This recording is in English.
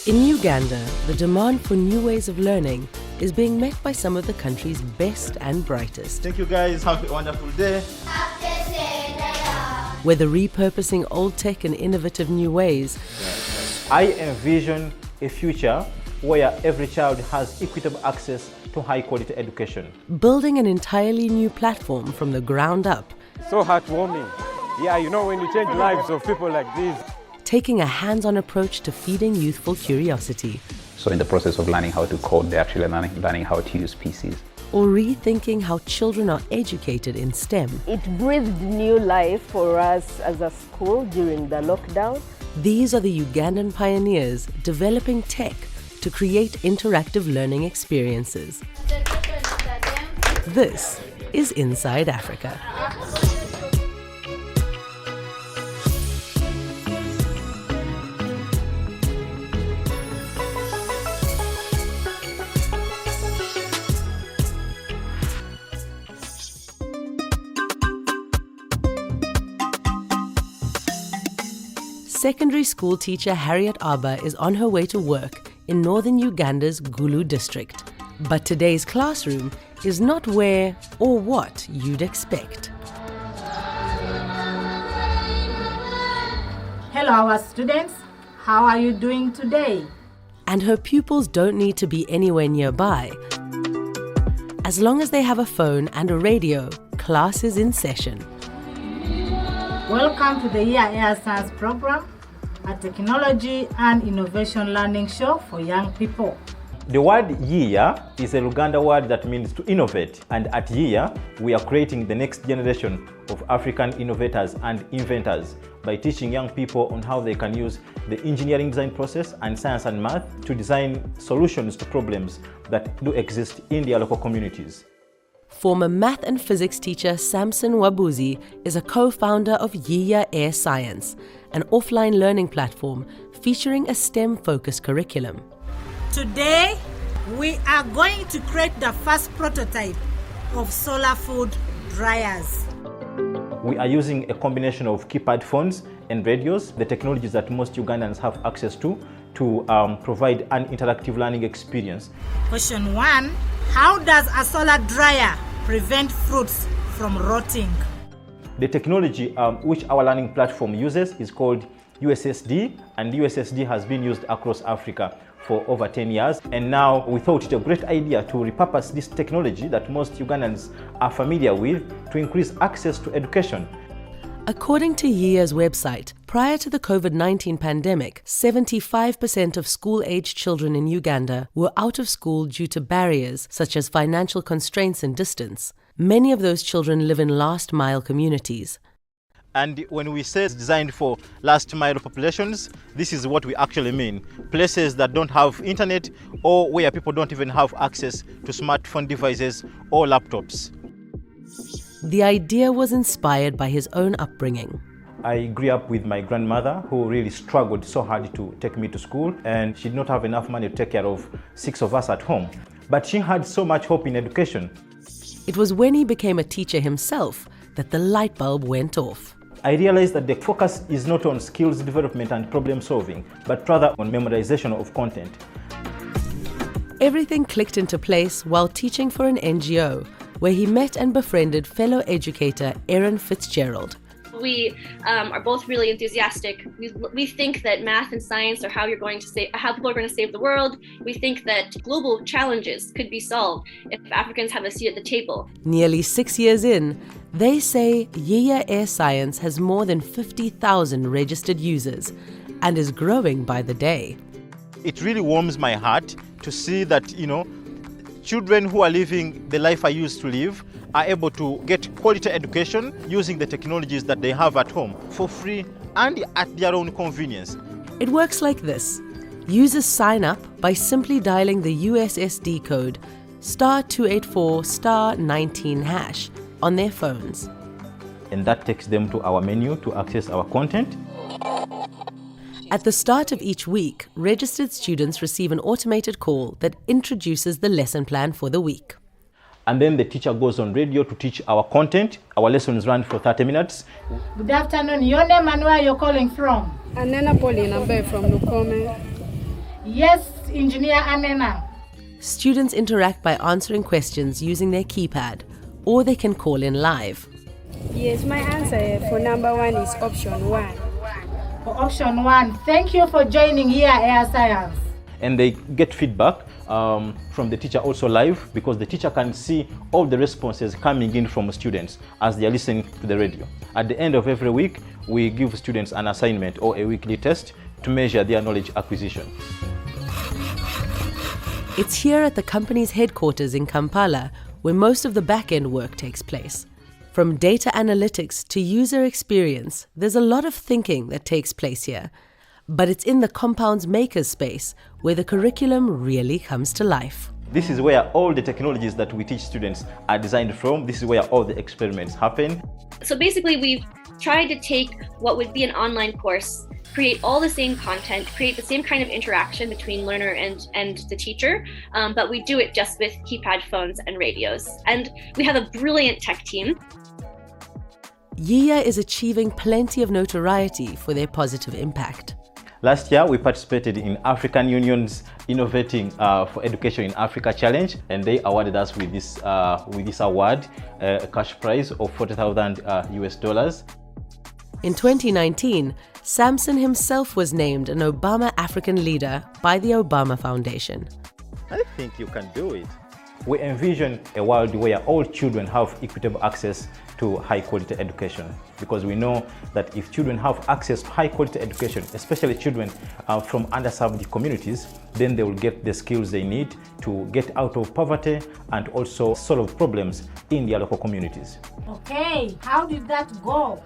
In Uganda, the demand for new ways of learning is being met by some of the country's best and brightest. Thank you guys, have a wonderful day. Whether repurposing old tech in innovative new ways, I envision a future where every child has equitable access to high-quality education. building an entirely new platform from the ground up, So heartwarming. Yeah, you know, when you change lives of people like this. taking a hands-on approach to feeding youthful curiosity, So in the process of learning how to code, they're actually learning how to use PCs. or rethinking how children are educated in STEM. It breathed new life for us as a school during the lockdown. These are the Ugandan pioneers developing tech to create interactive learning experiences. This is Inside Africa. Secondary school teacher Harriet Aba is on her way to work in northern Uganda's Gulu district. But today's classroom is not where or what you'd expect. Hello, our students. How are you doing today? And her pupils don't need to be anywhere nearby. As long as they have a phone and a radio, class is in session. Welcome to the Yiya AirScience program, a technology and innovation learning show for young people. The word Yiya is a Luganda word that means to innovate, and at Yiya, we are creating the next generation of African innovators and inventors by teaching young people on how they can use the engineering design process and science and math to design solutions to problems that do exist in their local communities. Former math and physics teacher Samson Wabuzi is a co-founder of Yiya AirScience, an offline learning platform featuring a STEM-focused curriculum. Today, we are going to create the first prototype of solar food dryers. We are using a combination of keypad phones and radios, the technologies that most Ugandans have access to provide an interactive learning experience. Question 1. How does a solar dryer prevent fruits from rotting? The technology which our learning platform uses is called USSD, and USSD has been used across Africa for over 10 years. And now we thought it a great idea to repurpose this technology that most Ugandans are familiar with to increase access to education. According to Yiya's website, prior to the COVID-19 pandemic, 75% of school-aged children in Uganda were out of school due to barriers such as financial constraints and distance. Many of those children live in last-mile communities. And when we say it's designed for last-mile populations, this is what we actually mean. Places that don't have internet or where people don't even have access to smartphone devices or laptops. The idea was inspired by his own upbringing. I grew up with my grandmother, who really struggled so hard to take me to school, and she did not have enough money to take care of 6 of us at home. But she had so much hope in education. It was when he became a teacher himself that the light bulb went off. I realized that the focus is not on skills development and problem solving, but rather on memorization of content. Everything clicked into place while teaching for an NGO, where he met and befriended fellow educator Erin Fitzgerald. We are both really enthusiastic. We think that math and science are how people are going to save the world. We think that global challenges could be solved if Africans have a seat at the table. Nearly 6 years in, they say Yiya AirScience has more than 50,000 registered users and is growing by the day. It really warms my heart to see that, children who are living the life I used to live are able to get quality education using the technologies that they have at home for free and at their own convenience. It works like this. Users sign up by simply dialing the USSD code *284*19# on their phones. And that takes them to our menu to access our content. At the start of each week, registered students receive an automated call that introduces the lesson plan for the week. And then the teacher goes on radio to teach our content. Our lessons run for 30 minutes. Good afternoon. Your name and where you're calling from? Anena Pauline, I'm from Lukome. Yes, Engineer Anena. Students interact by answering questions using their keypad, or they can call in live. Yes, my answer for number 1 is option 1. For option 1, thank you for joining Yiya AirScience. And they get feedback from the teacher also live, because the teacher can see all the responses coming in from students as they are listening to the radio. At the end of every week, we give students an assignment or a weekly test to measure their knowledge acquisition. It's here at the company's headquarters in Kampala where most of the back-end work takes place. From data analytics to user experience, there's a lot of thinking that takes place here. But it's in the compound's makerspace where the curriculum really comes to life. This is where all the technologies that we teach students are designed from. This is where all the experiments happen. So basically, we've tried to take what would be an online course, create all the same content, create the same kind of interaction between learner and the teacher, but we do it just with keypad phones and radios. And we have a brilliant tech team. Yiya is achieving plenty of notoriety for their positive impact. Last year, we participated in African Union's Innovating for Education in Africa Challenge, and they awarded us with this award, a cash prize of $40,000 US. In 2019, Samson himself was named an Obama African Leader by the Obama Foundation. I think you can do it. We envision a world where all children have equitable access to high-quality education, because we know that if children have access to high-quality education, especially children from underserved communities, then they will get the skills they need to get out of poverty and also solve problems in their local communities. Okay, how did that go?